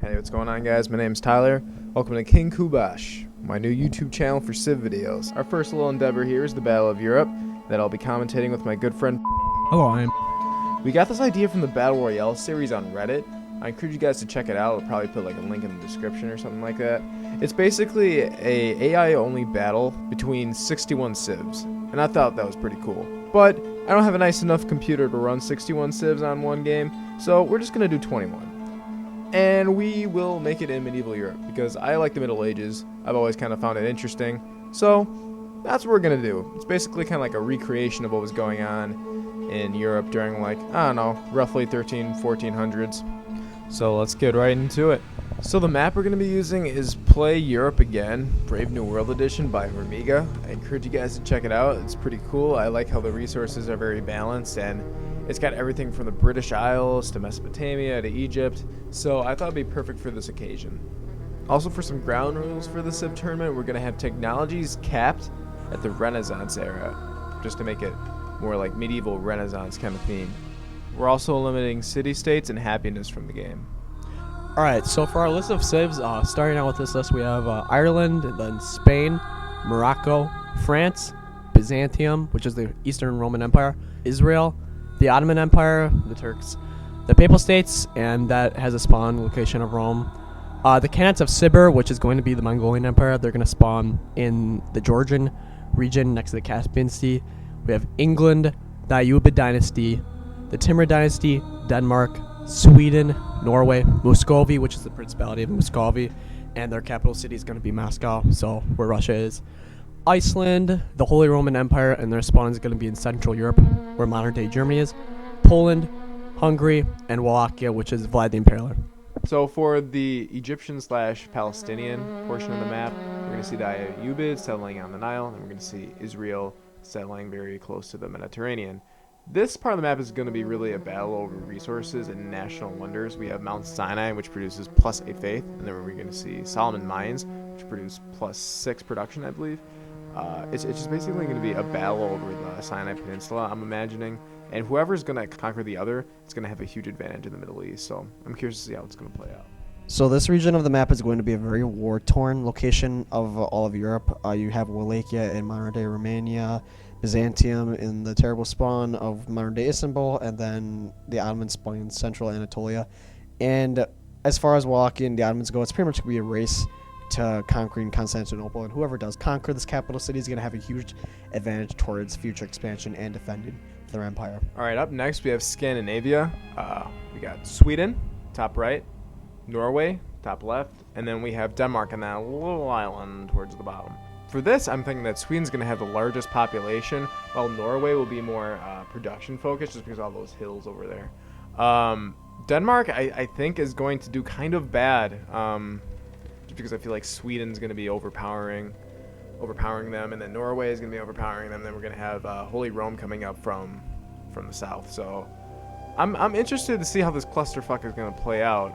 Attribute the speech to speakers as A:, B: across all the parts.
A: Hey, what's going on, guys? My name's Tyler. Welcome to King Kubash, my new YouTube channel for Civ videos. Our first little endeavor here is the Battle of Europe that I'll be commentating with my good friend.
B: Hello,
A: We got this idea from the Battle Royale series on Reddit. I encourage you guys to check it out. I'll probably put like a link in the description or something like that. It's basically a AI-only battle between 61 civs, and I thought that was pretty cool. But I don't have a nice enough computer to run 61 civs on one game, so we're just gonna do 21. And we will make it in medieval Europe, because I like the Middle Ages. I've always kind of found it interesting. So, that's what we're going to do. It's basically kind of like a recreation of what was going on in Europe during, like, I don't know, roughly 1400s. So let's get right into it. So the map we're going to be using is Play Europe Again, Brave New World Edition by Remiga. I encourage you guys to check it out. It's pretty cool. I like how the resources are very balanced, and it's got everything from the British Isles to Mesopotamia to Egypt, so I thought it'd be perfect for this occasion. Also, for some ground rules for the Civ tournament, we're going to have technologies capped at the Renaissance era, just to make it more like medieval Renaissance kind of theme. We're also eliminating city-states and happiness from the game.
B: Alright, so for our list of civs, starting out with this list, we have Ireland, then Spain, Morocco, France, Byzantium, which is the Eastern Roman Empire, Israel, the Ottoman Empire, the Turks, the Papal States, and that has a spawn location of Rome. The Khanate of Sibir, which is going to be the Mongolian Empire, they're going to spawn in the Georgian region next to the Caspian Sea. We have England, the Ayyubid dynasty, the Timurid dynasty, Denmark, Sweden, Norway, Muscovy, which is the Principality of Muscovy, and their capital city is going to be Moscow, so where Russia is. Iceland, the Holy Roman Empire, and their spawn is going to be in Central Europe, where modern-day Germany is. Poland, Hungary, and Wallachia, which is Vlad the Impaler.
A: So for the Egyptian/Palestinian portion of the map, we're going to see the Ayyubids settling on the Nile, and we're going to see Israel settling very close to the Mediterranean. This part of the map is going to be really a battle over resources and national wonders. We have Mount Sinai, which produces +8 faith, and then we're going to see Solomon Mines, which produce +6 production, I believe. It's just basically going to be a battle over the Sinai Peninsula, I'm imagining. And whoever's going to conquer the other is going to have a huge advantage in the Middle East. So I'm curious to see how it's going to play out.
C: So this region of the map is going to be a very war-torn location of all of Europe. You have Wallachia in modern-day Romania, Byzantium in the terrible spawn of modern-day Istanbul, and then the Ottomans spawn in central Anatolia. And as far as Wallachia and the Ottomans go, it's pretty much going to be a race to conquering Constantinople, and whoever does conquer this capital city is going to have a huge advantage towards future expansion and defending their empire.
A: All right, up next we have Scandinavia. We got Sweden, top right, Norway, top left, and then we have Denmark on that little island towards the bottom. For this, I'm thinking that Sweden's going to have the largest population, while Norway will be more production focused, just because of all those hills over there. Denmark, I think, is going to do kind of bad. Just because I feel like Sweden's going to be overpowering them, and then Norway is going to be overpowering them. Then we're going to have Holy Rome coming up from the south. So I'm interested to see how this clusterfuck is going to play out.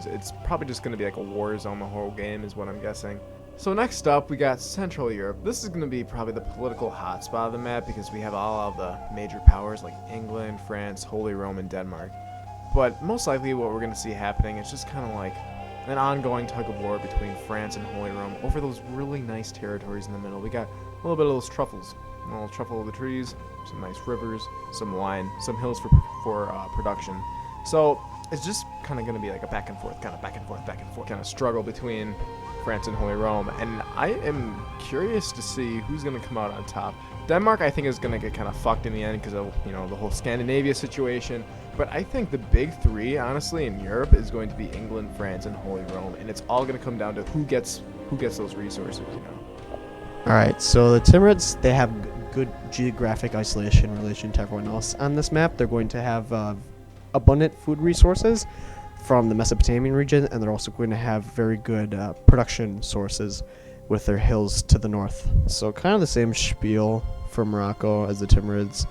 A: It's probably just going to be like a war zone the whole game, is what I'm guessing. So next up, we got Central Europe. This is going to be probably the political hotspot of the map, because we have all of the major powers like England, France, Holy Rome, and Denmark. But most likely what we're going to see happening is just kind of like an ongoing tug of war between France and Holy Rome over those really nice territories in the middle. We got a little bit of those truffles, a little truffle of the trees, some nice rivers, some wine, some hills for production. So it's just kind of going to be like a back and forth kind of struggle between France and Holy Rome. And I am curious to see who's going to come out on top. Denmark, I think, is going to get kind of fucked in the end because of, the whole Scandinavia situation. But I think the big three, honestly, in Europe is going to be England, France, and Holy Rome. And it's all going to come down to who gets those resources,
C: Alright, so the Timurids, they have good geographic isolation in relation to everyone else on this map. They're going to have abundant food resources from the Mesopotamian region, and they're also going to have very good production sources with their hills to the north. So kind of the same spiel for Morocco as the Timurids.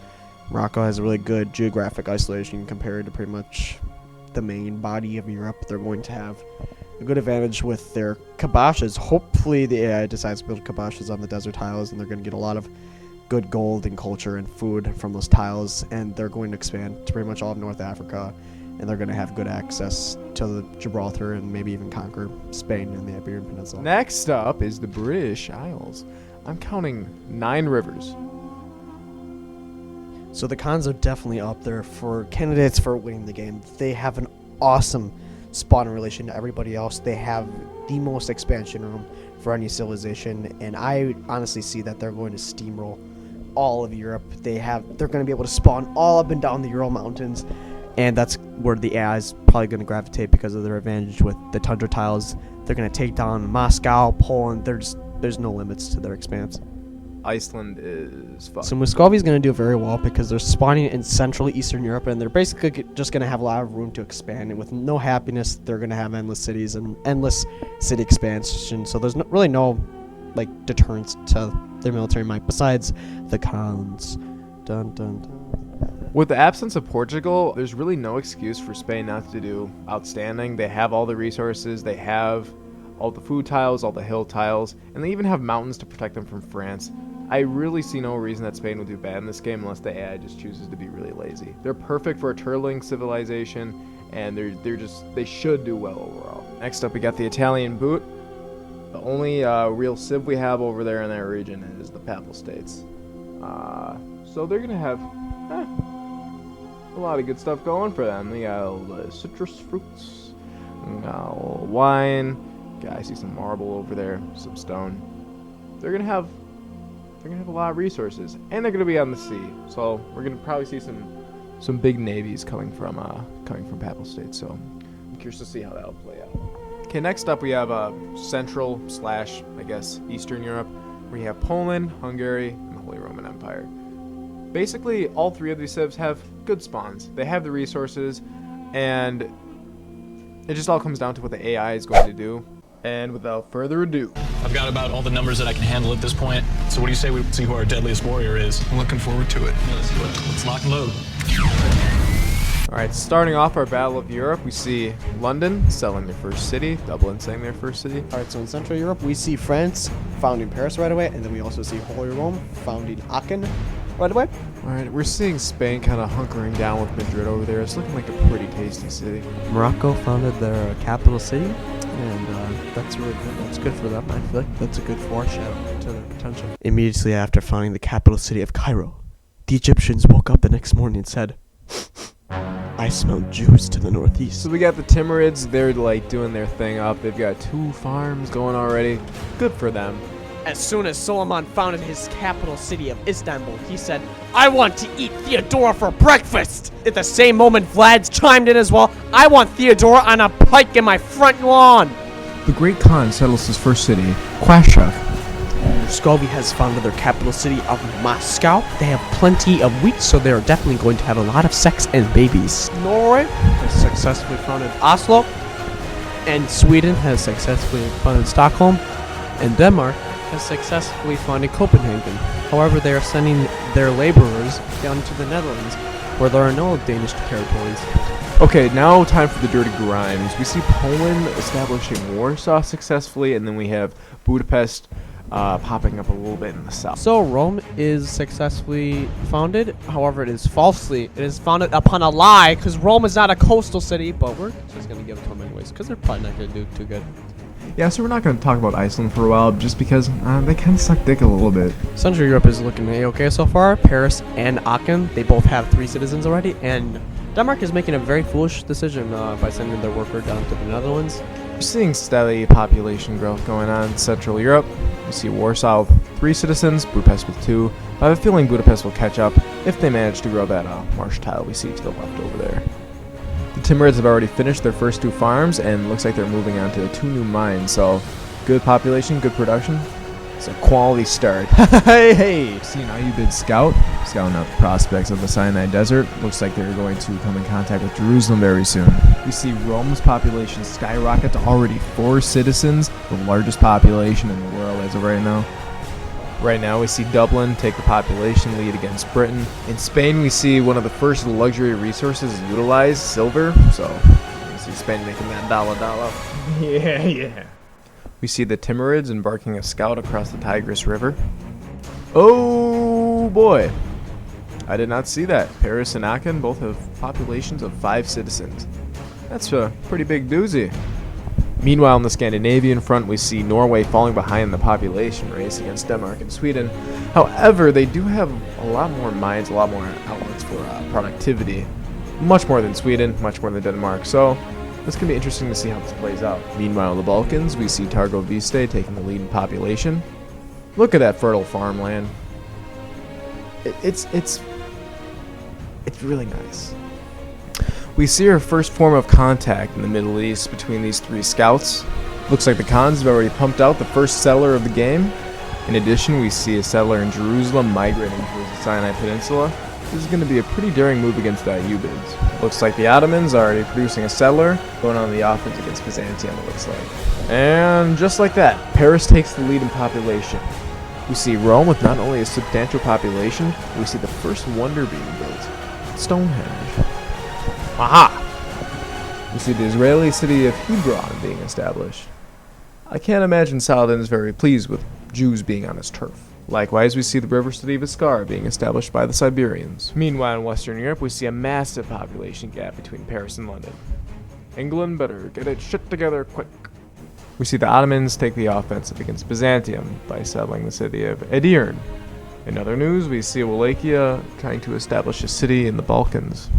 C: Morocco has a really good geographic isolation compared to pretty much the main body of Europe. They're going to have a good advantage with their kiboshes. Hopefully the AI decides to build kiboshes on the desert tiles, and they're going to get a lot of good gold and culture and food from those tiles, and they're going to expand to pretty much all of North Africa and they're going to have good access to the Gibraltar and maybe even conquer Spain and the Iberian Peninsula.
A: Next up is the British Isles. I'm counting 9 rivers.
C: So the Khans are definitely up there for candidates for winning the game. They have an awesome spot in relation to everybody else. They have the most expansion room for any civilization, and I honestly see that they're going to steamroll all of Europe. They're going to be able to spawn all up and down the Ural Mountains, and that's where the AI is probably going to gravitate because of their advantage with the tundra tiles. They're going to take down Moscow, Poland. There's no limits to their expanse.
A: Iceland is fun.
C: So Muscovy is going to do very well because they're spawning in Central Eastern Europe, and they're basically just going to have a lot of room to expand. And with no happiness, they're going to have endless cities and endless city expansion. So there's really no deterrence to their military might besides the Khans. Dun, dun, dun.
A: With the absence of Portugal, there's really no excuse for Spain not to do outstanding. They have all the resources. They have all the food tiles, all the hill tiles, and they even have mountains to protect them from France. I really see no reason that Spain will do bad in this game unless the AI just chooses to be really lazy. They're perfect for a turtling civilization, and they should do well overall. Next up, we got the Italian boot. The only real civ we have over there in that region is the Papal States. So they're gonna have a lot of good stuff going for them. They got all the citrus fruits, got a little wine. I see some marble over there, some stone. They're gonna have a lot of resources, and they're gonna be on the sea. So we're gonna probably see some big navies coming from Papal States. So I'm curious to see how that'll play out. Okay, next up we have Central / I guess Eastern Europe. We have Poland, Hungary, and the Holy Roman Empire. Basically, all 3 of these civs have good spawns. They have the resources, and it just all comes down to what the AI is going to do. And without further ado,
D: I've got about all the numbers that I can handle at this point. So what do you say we see who our deadliest warrior is?
E: I'm looking forward to it.
D: Let's lock and load.
A: Alright, starting off our Battle of Europe, we see London selling their first city, Dublin selling their first city.
C: Alright, so in Central Europe, we see France founding Paris right away, and then we also see Holy Rome founding Aachen right away.
A: Alright, we're seeing Spain kind of hunkering down with Madrid over there. It's looking like a pretty tasty city.
B: Morocco founded their capital city, and that's really good. That's good for them. I feel like that's a good foreshadow to their potential.
C: Immediately after founding the capital city of Cairo, the Egyptians woke up the next morning and said, I smell Jews to the northeast.
A: So we got the Timurids. They're doing their thing up. They've got 2 farms going already. Good for them.
B: As soon as Suleiman founded his capital city of Istanbul, he said, I want to eat Theodora for breakfast! At the same moment, Vlad's chimed in as well, I want Theodora on a pike in my front lawn!
A: The Great Khan settles his first city, Kwashuk.
B: Muscovy has founded their capital city of Moscow. They have plenty of wheat, so they're definitely going to have a lot of sex and babies. Norway has successfully founded Oslo, and Sweden has successfully founded Stockholm, and Denmark has successfully founded Copenhagen. However, they are sending their laborers down to the Netherlands, where there are no Danish territories.
A: Okay, now time for the dirty grimes. We see Poland establishing Warsaw successfully, and then we have Budapest popping up a little bit in the south.
B: So Rome is successfully founded. However, it is founded upon a lie, because Rome is not a coastal city, but we're just going to give it to them anyways, because they're probably not going to do too good.
A: Yeah, so we're not going to talk about Iceland for a while, just because they kind of suck dick a little bit.
B: Central Europe is looking A-okay so far. Paris and Aachen, they both have 3 citizens already, and Denmark is making a very foolish decision by sending their worker down to the Netherlands.
A: We're seeing steady population growth going on in Central Europe. We see Warsaw with 3 citizens, Budapest with 2. I have a feeling Budapest will catch up if they manage to grow that marsh tile we see to the left over there. The Timurids have already finished their first 2 farms, and looks like they're moving on to 2 new mines. So, good population, good production. It's a quality start. Hey! See an Ayyubid scout scouting out the prospects of the Sinai Desert. Looks like they're going to come in contact with Jerusalem very soon. We see Rome's population skyrocket to already 4 citizens, the largest population in the world as of right now. Right now we see Dublin take the population lead against Britain. In Spain we see one of the first luxury resources utilized, silver. So we see Spain making that dollar. Yeah. We see the Timurids embarking a scout across the Tigris River. Oh boy. I did not see that. Paris and Aachen both have populations of 5 citizens. That's a pretty big doozy. Meanwhile, on the Scandinavian front, we see Norway falling behind in the population race against Denmark and Sweden. However, they do have a lot more mines, a lot more outlets for productivity. Much more than Sweden, much more than Denmark. So this can be interesting to see how this plays out. Meanwhile, in the Balkans, we see Targo Viste taking the lead in population. Look at that fertile farmland. It's really nice. We see our first form of contact in the Middle East between these 3 scouts. Looks like the Khans have already pumped out the first settler of the game. In addition, we see a settler in Jerusalem migrating towards the Sinai Peninsula. This is going to be a pretty daring move against the Ayyubids. Looks like the Ottomans are already producing a settler, going on the offense against Byzantium, it looks like. And just like that, Paris takes the lead in population. We see Rome with not only a substantial population, but we see the first wonder being built, Stonehenge. Aha! We see the Israeli city of Hebron being established. I can't imagine Saladin is very pleased with Jews being on his turf. Likewise, we see the river city of Iskar being established by the Siberians. Meanwhile, in Western Europe, we see a massive population gap between Paris and London. England better get its shit together quick. We see the Ottomans take the offensive against Byzantium by settling the city of Edirne. In other news, we see Wallachia trying to establish a city in the Balkans.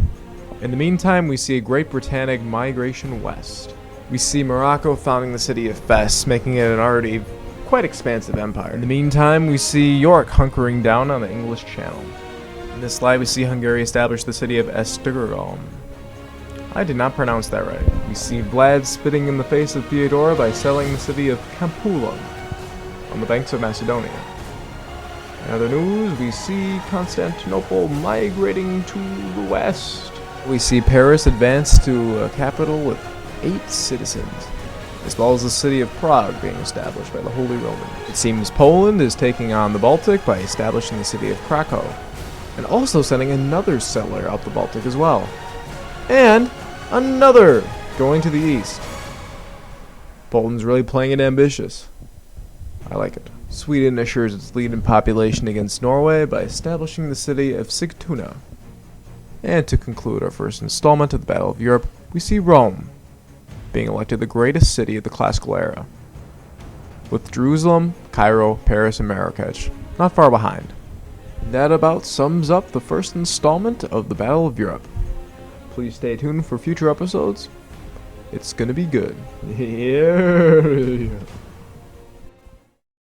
A: In the meantime, we see a Great Britannic migration west. We see Morocco founding the city of Fes, making it an already quite expansive empire. In the meantime, we see York hunkering down on the English Channel. In this slide, we see Hungary establish the city of Esztergom. I did not pronounce that right. We see Vlad spitting in the face of Theodora by selling the city of Campulum on the banks of Macedonia. In other news, we see Constantinople migrating to the west. We see Paris advance to a capital with 8 citizens, as well as the city of Prague being established by the Holy Romans. It seems Poland is taking on the Baltic by establishing the city of Krakow, and also sending another settler out the Baltic as well. And another going to the east. Poland's really playing it ambitious. I like it. Sweden assures its lead in population against Norway by establishing the city of Sigtuna. And to conclude our first installment of the Battle of Europe, we see Rome being elected the greatest city of the classical era, with Jerusalem, Cairo, Paris, and Marrakech not far behind. And that about sums up the first installment of the Battle of Europe. Please stay tuned for future episodes. It's gonna be good. Yeah.